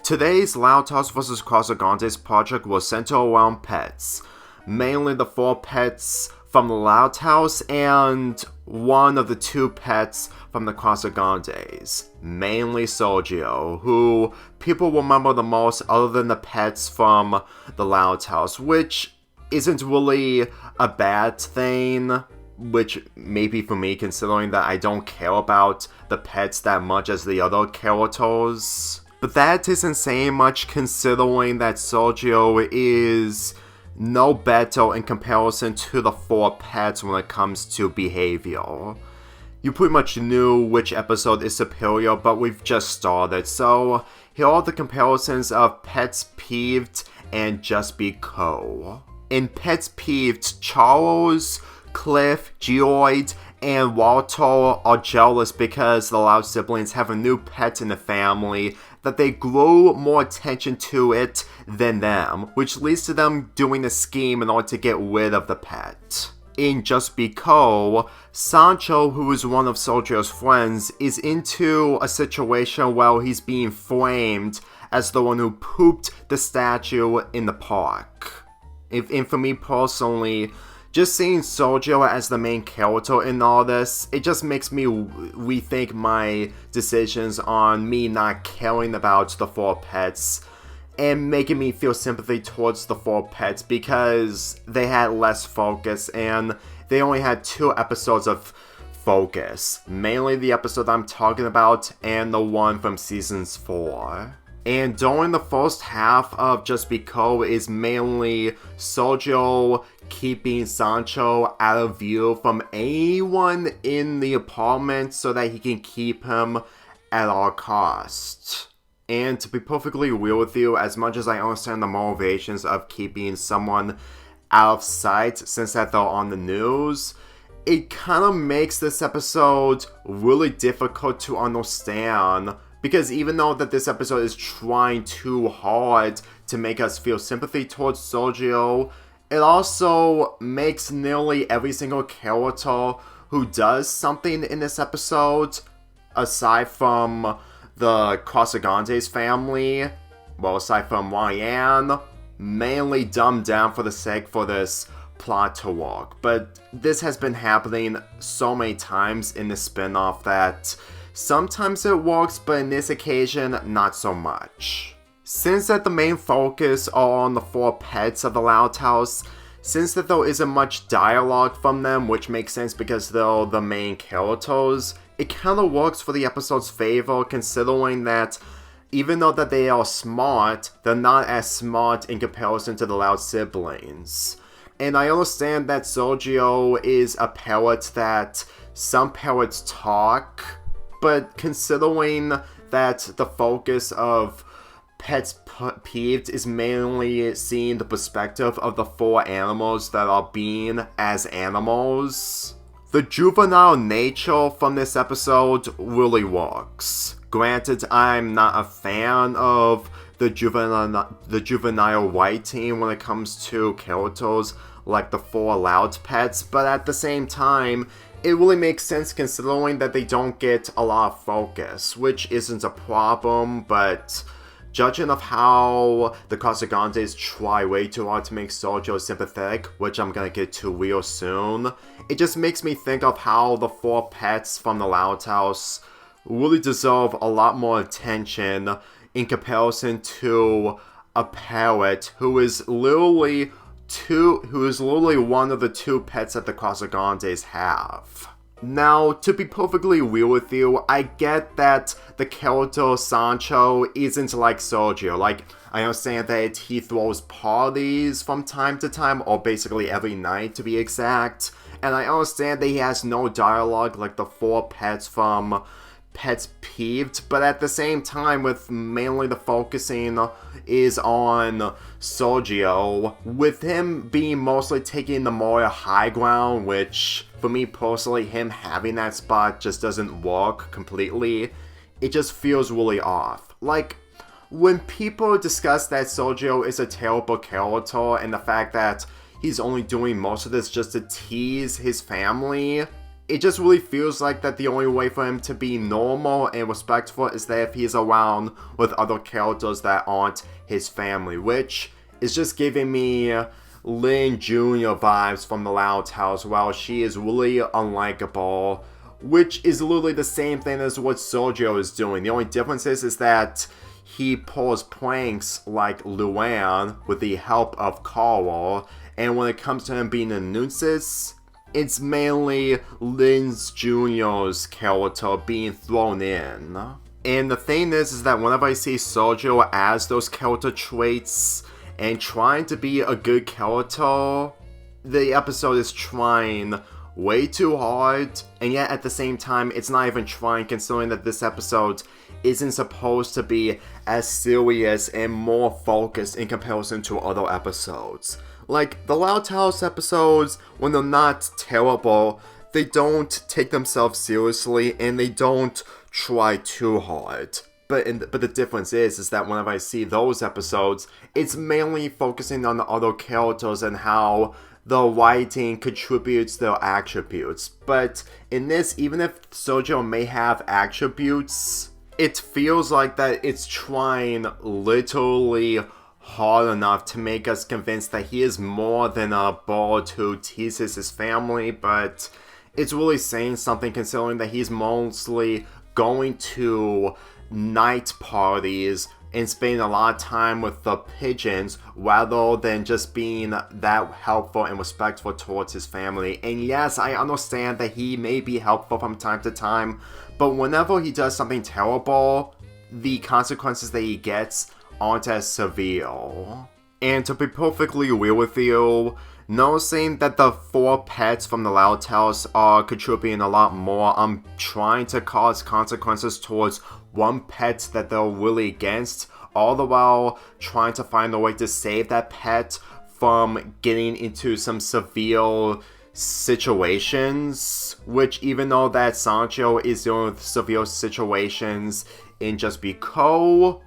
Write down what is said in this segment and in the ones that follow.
Today's Loud House vs. Casagrandes project was centered around pets, mainly the 4 pets from the Loud House and one of the 2 pets from the Casagrandes, mainly Sergio, who people remember the most other than the pets from the Loud House, which isn't really a bad thing, which maybe for me, considering that I don't care about the pets that much as the other characters. But that isn't saying much considering that Sergio is no better in comparison to the 4 pets when it comes to behavior. You pretty much knew which episode is superior, but we've just started, so here are the comparisons of Pets Peeved and Just Be Co. In Pets Peeved, Charles, Cliff, Geoid, and Walter are jealous because the Loud siblings have a new pet in the family, that they grew more attention to it than them, which leads to them doing a scheme in order to get rid of the pet. In Just Be Co, Sancho, who is one of Sergio's friends, is into a situation where he's being framed as the one who pooped the statue in the park. And for me personally, just seeing Sergio as the main character in all this, it just makes me rethink my decisions on me not caring about the 4 pets and making me feel sympathy towards the 4 pets because they had less focus and they only had 2 episodes of focus, mainly the episode I'm talking about and the one from seasons 4. And during the first half of Just Be Co is mainly Sergio keeping Sancho out of view from anyone in the apartment so that he can keep him at all costs. And to be perfectly real with you, as much as I understand the motivations of keeping someone out of sight since that they're on the news, it kind of makes this episode really difficult to understand. Because even though that this episode is trying too hard to make us feel sympathy towards Sergio, it also makes nearly every single character who does something in this episode, aside from the Casagrandes family, well, aside from Ryan, mainly dumbed down for the sake for this plot to work. But this has been happening so many times in the spin-off that sometimes it works, but in this occasion, not so much. Since that the main focus are on the 4 pets of the Loud House, since that there isn't much dialogue from them, which makes sense because they're the main characters, it kinda works for the episode's favor considering that even though that they are smart, they're not as smart in comparison to the Loud siblings. And I understand that Sergio is a parrot that some parrots talk, but considering that the focus of Pets Peeved is mainly seeing the perspective of the 4 animals that are being as animals, the juvenile nature from this episode really works. Granted, I'm not a fan of the juvenile writing when it comes to characters like the 4 Loud pets, but at the same time, it really makes sense considering that they don't get a lot of focus, which isn't a problem, but judging of how the Casagrandes try way too hard to make Sergio sympathetic, which I'm gonna get to real soon, it just makes me think of how the 4 pets from the Loud House really deserve a lot more attention in comparison to a parrot who is literally one of the 2 pets that the Casagrandes have. Now, to be perfectly real with you, I get that the character Sancho isn't like Sergio. Like, I understand that he throws parties from time to time, or basically every night to be exact, and I understand that he has no dialogue like the 4 pets from Pets Peeved, but at the same time, with mainly the focusing is on Sergio, with him being mostly taking the more high ground, which for me personally, him having that spot just doesn't work completely. It just feels really off. Like, when people discuss that Sergio is a terrible character and the fact that he's only doing most of this just to tease his family, it just really feels like that the only way for him to be normal and respectful is that if he's around with other characters that aren't his family, which is just giving me Lynn Jr. vibes from the Loud House. While she is really unlikable, which is literally the same thing as what Sergio is doing. The only difference is that he pulls pranks like Luann with the help of Carl, and when it comes to him being a nuisance, it's mainly Lynn Jr.'s character being thrown in. And the thing is that whenever I see Sergio as those character traits and trying to be a good character, the episode is trying way too hard, and yet at the same time, it's not even trying, considering that this episode isn't supposed to be as serious and more focused in comparison to other episodes. Like, the Loud House episodes, when they're not terrible, they don't take themselves seriously, and they don't try too hard. But the difference is that whenever I see those episodes, it's mainly focusing on the other characters and how the writing contributes their attributes. But in this, even if Sergio may have attributes, it feels like that it's trying literally hard enough to make us convinced that he is more than a bird who teases his family, but it's really saying something considering that he's mostly going to night parties and spending a lot of time with the pigeons rather than just being that helpful and respectful towards his family. And yes, I understand that he may be helpful from time to time, but whenever he does something terrible, the consequences that he gets aren't as severe. And to be perfectly real with you, noticing that the 4 pets from the Loud House are contributing a lot more, I'm trying to cause consequences towards one pet that they're really against, all the while trying to find a way to save that pet from getting into some severe situations, which even though that Sancho is dealing with severe situations in Just Be Co.,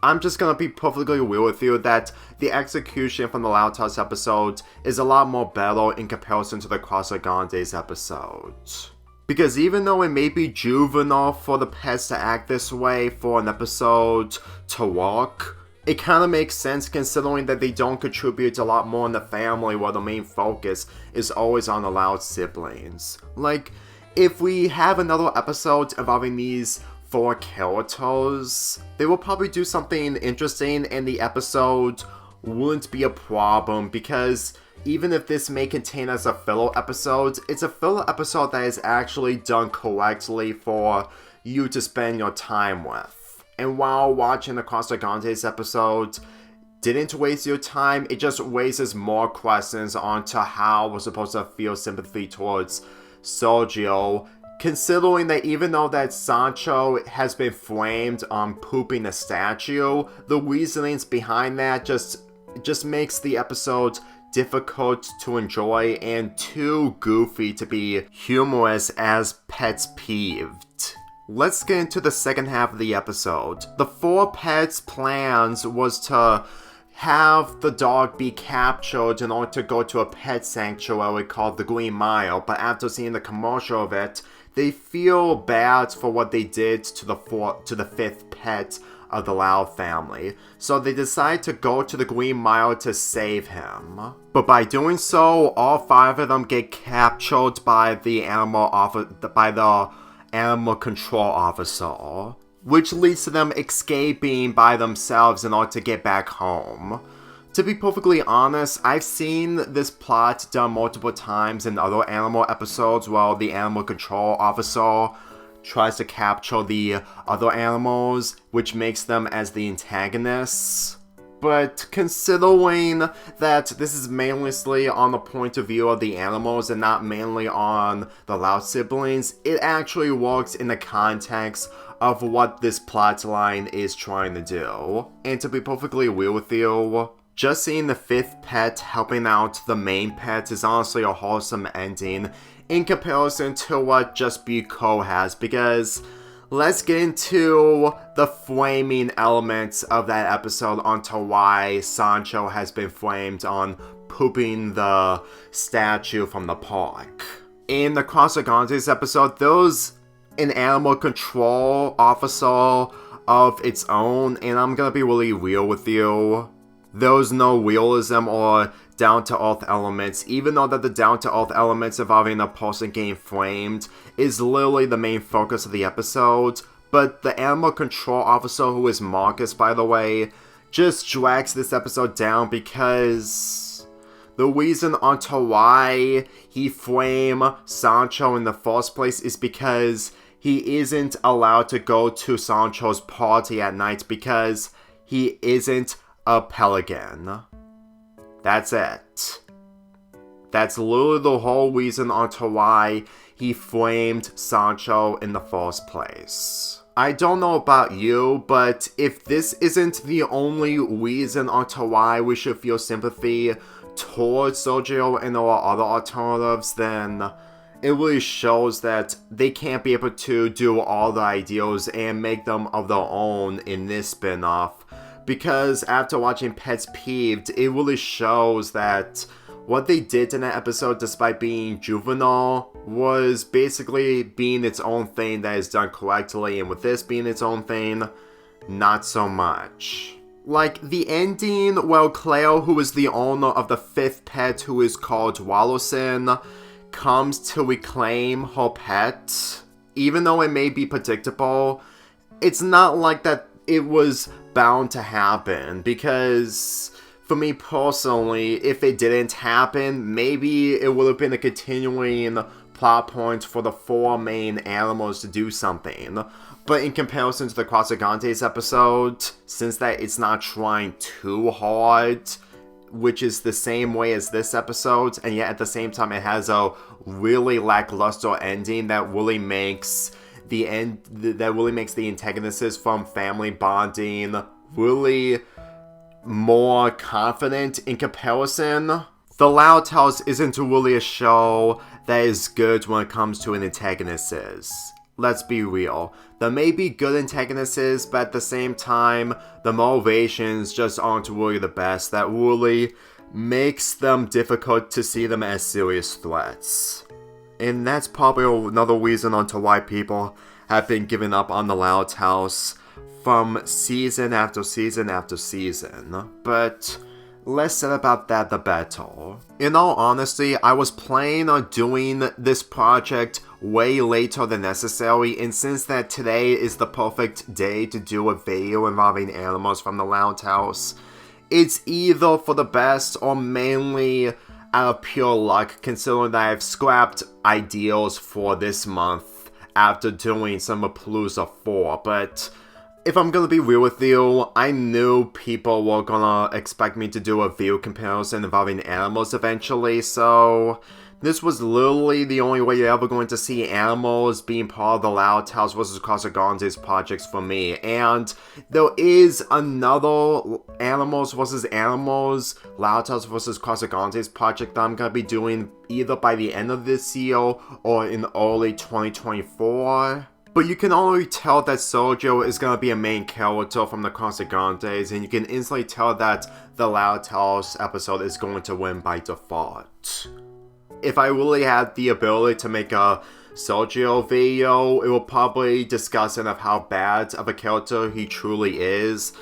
I'm just gonna be perfectly real with you that the execution from the Loud House episode is a lot more better in comparison to the Casagrandes episode. Because even though it may be juvenile for the pets to act this way for an episode to work, it kind of makes sense considering that they don't contribute a lot more in the family while the main focus is always on the Loud siblings. Like, if we have another episode involving these 4 characters, they will probably do something interesting and the episode wouldn't be a problem, because even if this may contain as a filler episode, it's a filler episode that is actually done correctly for you to spend your time with. And while watching the Casagrandes episode didn't waste your time, it just raises more questions onto how we're supposed to feel sympathy towards Sergio, considering that even though that Sancho has been framed on pooping a statue, the reasonings behind that just makes the episode difficult to enjoy and too goofy to be humorous as Pets Peeved. Let's get into the second half of the episode. The 4 pets' plans was to have the dog be captured in order to go to a pet sanctuary called the Green Mile, but after seeing the commercial of it, they feel bad for what they did to the 5th pet of the Loud family, so they decide to go to the Green Mile to save him. But by doing so, all 5 of them get captured by the animal control officer, which leads to them escaping by themselves in order to get back home. To be perfectly honest, I've seen this plot done multiple times in other animal episodes where the animal control officer tries to capture the other animals, which makes them as the antagonists. But considering that this is mainly on the point of view of the animals and not mainly on the Loud siblings, it actually works in the context of what this plot line is trying to do. And to be perfectly real with you, just seeing the 5th pet helping out the main pet is honestly a wholesome ending in comparison to what Just Be Co has, because let's get into the framing elements of that episode onto why Sancho has been framed on pooping the statue from the park. in the Casagrandes episode, there's an animal control officer of its own, and I'm gonna be really real with you. There's no realism or down-to-earth elements, even though that the down-to-earth elements involving a person getting framed is literally the main focus of the episode. But the animal control officer, who is Marcus, by the way, just drags this episode down because the reason onto why he framed Sancho in the first place is because he isn't allowed to go to Sancho's party at night because he isn't a pelican. That's it. That's literally the whole reason onto why he framed Sancho in the first place. I don't know about you, but if this isn't the only reason onto why we should feel sympathy towards Sergio and our other alternatives, then it really shows that they can't be able to do all the ideals and make them of their own in this spin-off. Because after watching Pets Peeved, it really shows that what they did in that episode, despite being juvenile, was basically being its own thing that is done correctly, and with this being its own thing, not so much. Like, the ending, well, Claire, who is the owner of the 5th pet, who is called Wallowson, comes to reclaim her pet. Even though it may be predictable, it's not like that it was bound to happen, because for me personally, if it didn't happen, maybe it would have been a continuing plot point for the 4 main animals to do something. But in comparison to the Casagrandes episode, since that it's not trying too hard, which is the same way as this episode, and yet at the same time it has a really lackluster ending that really makes the antagonists from family bonding really more confident in comparison. The Loud House isn't really a show that is good when it comes to an antagonist. Let's be real. There may be good antagonists, but at the same time, the motivations just aren't really the best. That really makes them difficult to see them as serious threats. And that's probably another reason onto why people have been giving up on the Loud House from season after season after season. But less said about that, the better. In all honesty, I was planning on doing this project way later than necessary, and since that today is the perfect day to do a video involving animals from the Loud House, it's either for the best or mainly out of pure luck, considering that I've scrapped ideals for this month after doing some of Palooza 4, but if I'm gonna be real with you, I knew people were gonna expect me to do a video comparison involving animals eventually, so this was literally the only way you're ever going to see animals being part of the Loud House vs. Casagrandes projects for me. And there is another Animals vs. Animals Loud House vs. Casagrandes project that I'm gonna be doing either by the end of this year or in early 2024. But you can already tell that Sergio is going to be a main character from the Casagrandes, and you can instantly tell that the Loud House episode is going to win by default. If I really had the ability to make a Sergio video, it will probably discuss of how bad of a character he truly is,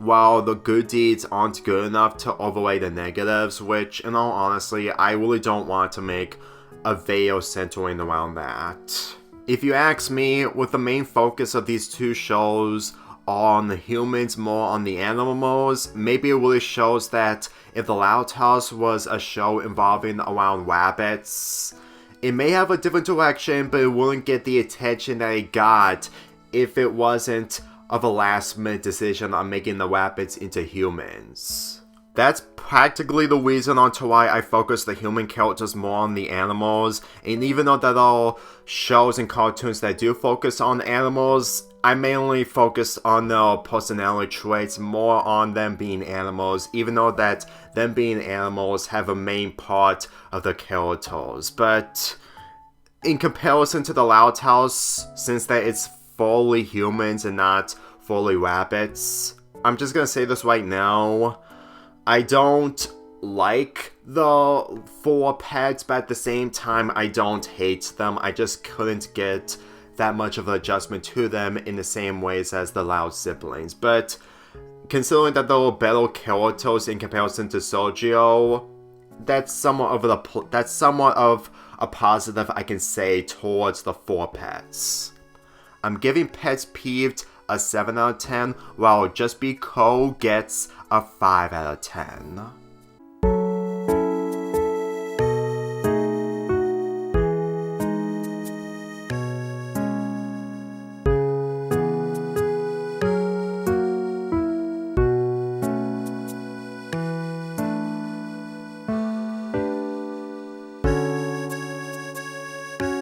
while the good deeds aren't good enough to overweigh the negatives, which, in all honesty, I really don't want to make a video centering around that. If you ask me, with the main focus of these two shows on the humans, more on the animals, maybe it really shows that if the Loud House was a show involving around rabbits, it may have a different direction, but it wouldn't get the attention that it got if it wasn't of a last-minute decision on making the rabbits into humans. That's practically the reason onto why I focus the human characters more on the animals, and even though there are shows and cartoons that do focus on animals, I mainly focus on their personality traits, more on them being animals, even though that them being animals have a main part of the characters. But in comparison to the Loud House, since that it's fully humans and not fully rabbits, I'm just gonna say this right now, I don't like the 4 pets, but at the same time, I don't hate them. I just couldn't get that much of an adjustment to them in the same ways as the Loud siblings. But considering that they're better characters in comparison to Sergio, that's somewhat of a positive I can say towards the 4 pets. I'm giving Pets Peeved a 7 out of 10, while Just Be Co gets a 5 out of 10.